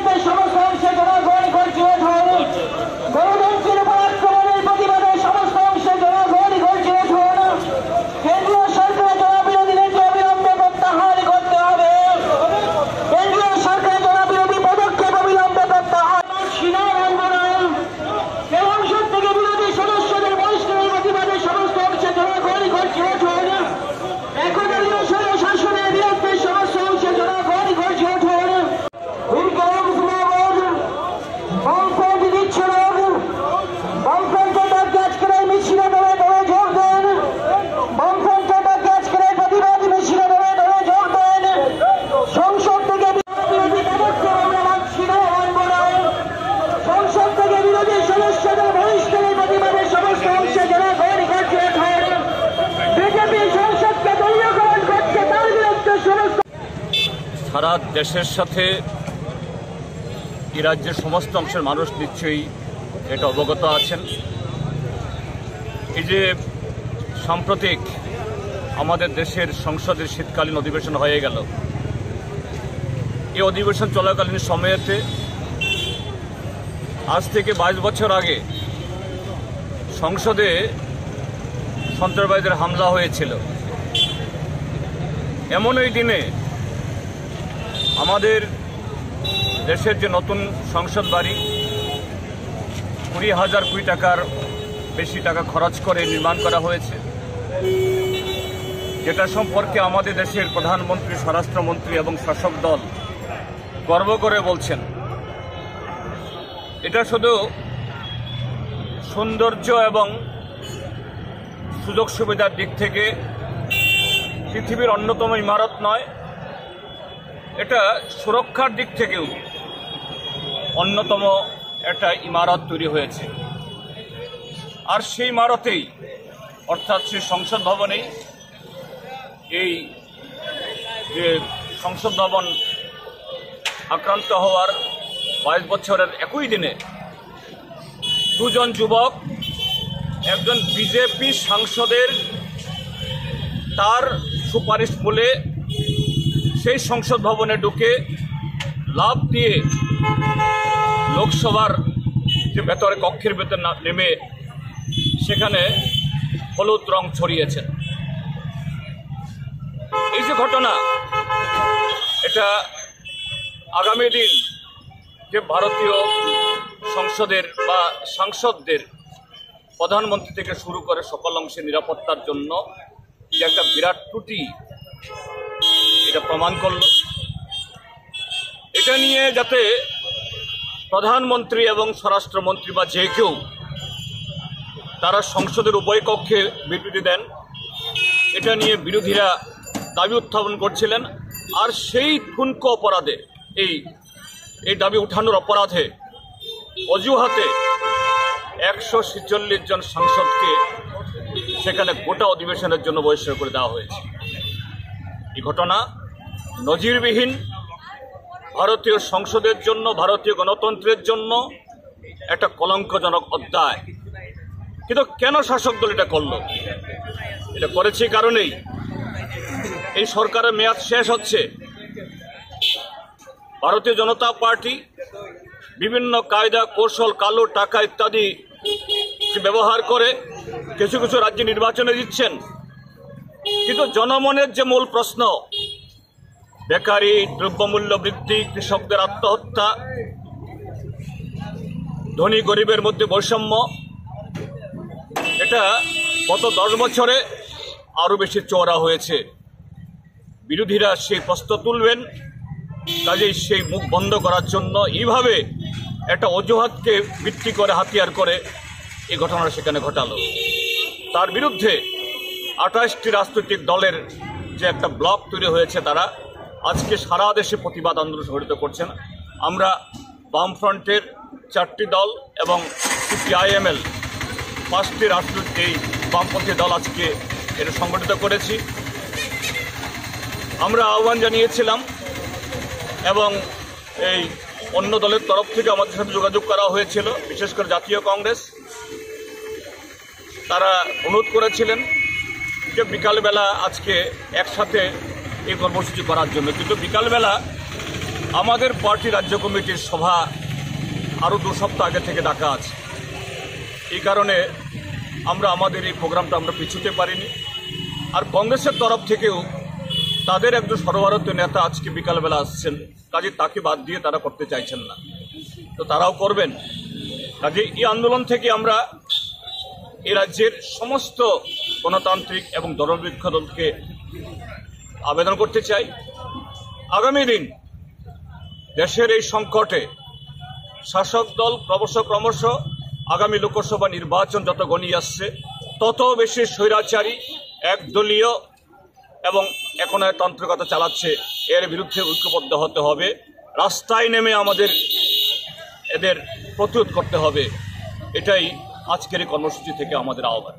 বিরুদ্ধে সমস্ত অংশে জনগণ গর্জে ওঠুন। গণতন্ত্রের উপর আক্রমণের প্রতিবাদে সমস্ত অংশে জনগণ গর্জে উঠুন। কেন্দ্রীয় সরকার জনবিরোধী নীতি অবিলম্বে প্রত্যাহার করতে হবে। কেন্দ্রীয় সরকার জনবিরোধী পদক্ষেপ অবিলম্বে প্রত্যাহার। সিনার আন্দোলন সংসদ থেকে বিরোধী সদস্যদের বহিষ্কারের প্রতিবাদে সমস্ত অংশে জনগণ গর্জে উঠুন। একদলীয় শাসনের বিরুদ্ধে সমস্ত অংশে জনগণ গর্জে উঠুন। বামফ্রন্ট দিচ্ছে বামফ্রন্টের ডাকে আজকের এই মিছিলে দলে দলে যোগ দেন। বামফ্রন্টের ডাকে আজকের এই প্রতিবাদী মিছিলে দলে দলে যোগ দেন। সংসদ থেকে বিরোধী পদক্ষেপ আমরা মানছি না, মানব না। সংসদ থেকে বিরোধী সদস্যদের বহিষ্কারের প্রতিবাদে সমস্ত অংশে জনগণ গর্জে ওঠেন। বিজেপি সংসদকে দলীয়করণ করছে, তার বিরুদ্ধে সমস্ত সারা দেশের সাথে এই রাজ্যের সমস্ত অংশের মানুষ নিশ্চয়ই এটা অবগত আছেন। এই যে সাম্প্রতিক আমাদের দেশের সংসদের শীতকালীন অধিবেশন হয়ে গেল, এই অধিবেশন চলাকালীন সময়েতে আজ থেকে 22 বছর আগে সংসদে সন্ত্রাসবাদীদের হামলা হয়েছিল। এমন এই দিনে আমাদের দেশের যে নতুন সংসদ বাড়ি 20,000 কোটি টাকার বেশি টাকা খরচ করে নির্মাণ করা হয়েছে, যেটা সম্পর্কে আমাদের দেশের প্রধানমন্ত্রী, স্বরাষ্ট্রমন্ত্রী এবং শাসক দল গর্ব করে বলছেন, এটা শুধু সৌন্দর্য এবং সুযোগ সুবিধার দিক থেকে পৃথিবীর অন্যতম ইমারত নয়, এটা সুরক্ষার দিক থেকেও অন্যতম একটা ইমারত তৈরি হয়েছে। আর সেই ইমারতেই, অর্থাৎ সেই সংসদ ভবনেই, এই যে সংসদ ভবন আক্রান্ত হওয়ার 22 বছরের একই দিনে দুজন যুবক, একজন বিজেপি সাংসদের তার সুপারিশ বলে সেই সংসদ ভবনে ঢুকে লাফ দিয়ে লোকসভার যে ভেতরে কক্ষের ভেতর নেমে সেখানে হলুদ রং ছড়িয়েছেন। এই যে ঘটনা, এটা আগামী দিন যে ভারতীয় সংসদের বা সাংসদদের, প্রধানমন্ত্রী থেকে শুরু করে সকল অংশে নিরাপত্তার জন্য যে একটা বিরাট ত্রুটি এটা প্রমাণ করল। এটা নিয়ে যাতে প্রধানমন্ত্রী এবং স্বরাষ্ট্রমন্ত্রী বা যে কেউ তারা সংসদের উভয় কক্ষে বিবৃতি দেন, এটা নিয়ে বিরোধীরা দাবি উত্থাপন করছিলেন। আর সেই ঠুনকো অপরাধে, এই দাবি উঠানোর অপরাধে অজুহাতে 146 জন সাংসদকে সেখানে গোটা অধিবেশনের জন্য বহিষ্কার করে দেওয়া হয়েছে। এই ঘটনা নজিরবিহীন, ভারতীয় সংসদের জন্য, ভারতীয় গণতন্ত্রের জন্য একটা কলঙ্কজনক অধ্যায়। কিন্তু কেন শাসক দল এটা করল? এটা করেছে কারণেই এই সরকারের মেয়াদ শেষ হচ্ছে। ভারতীয় জনতা পার্টি বিভিন্ন কায়দা কৌশল, কালো টাকা ইত্যাদি ব্যবহার করে কিছু কিছু রাজ্যে নির্বাচনে দিচ্ছেন, কিন্তু জনমনের যে মূল প্রশ্ন, বেকারি, দ্রব্যমূল্য বৃদ্ধি, কৃষকদের আত্মহত্যা, ধনী গরিবের মধ্যে বৈষম্য, এটা গত 10 বছরে আরো বেশি চওড়া হয়েছে। বিরোধীরা সেই প্রশ্ন তুলবেন, কাজেই সেই মুখ বন্ধ করার জন্য এইভাবে একটা অজুহাতকে ভিত্তি করে, হাতিয়ার করে এই ঘটনা সেখানে ঘটালো। তার বিরুদ্ধে 28টি রাজনৈতিক দলের যে একটা ব্লক তৈরি হয়েছে, তারা আজকে সারা দেশে প্রতিবাদ আন্দোলন সংগঠিত করছেন। আমরা বামফ্রন্টের 4টি দল এবং সিপিআইএমএল 5টি রাজনৈতিক এই বামপন্থী দল আজকে এটা সংগঠিত করেছি। আমরা আহ্বান জানিয়েছিলাম এবং এই অন্য দলের তরফ থেকে আমাদের সাথে যোগাযোগ করা হয়েছিল, বিশেষ করে জাতীয় কংগ্রেস। তারা অনুরোধ করেছিলেন যে বিকালবেলা আজকে একসাথে এই কর্মসূচি করার জন্য, কিন্তু বিকালবেলা আমাদের পার্টি রাজ্য কমিটির সভা আরও 2 সপ্তাহ আগে থেকে ডাকা আছে। এই কারণে আমরা আমাদের এই প্রোগ্রামটা আমরা পিছুতে পারিনি। আর কংগ্রেসের তরফ থেকেও তাদের একজন সর্বভারতীয় নেতা আজকে বিকালবেলা আসছেন, কাজে তাকে বাদ দিয়ে তারা করতে চাইছেন না, তো তারাও করবেন। কাজে এই আন্দোলন থেকে আমরা এই রাজ্যের সমস্ত গণতান্ত্রিক এবং ধর্মনিরপেক্ষ দলকে আবেদন করতে চাই, আগামী দিন দেশের এই সংকটে শাসক দল ক্রমশ আগামী লোকসভা নির্বাচন যত ঘনিয়ে আসছে তত বেশি স্বৈরাচারী একদলীয় এবং একনায়কতান্ত্রিকতা চালাচ্ছে, এর বিরুদ্ধে ঐক্যবদ্ধ হতে হবে, রাস্তায় নেমে আমাদের এদের প্রতিরোধ করতে হবে। এটাই আজকের এই কর্মসূচি থেকে আমাদের আহ্বান।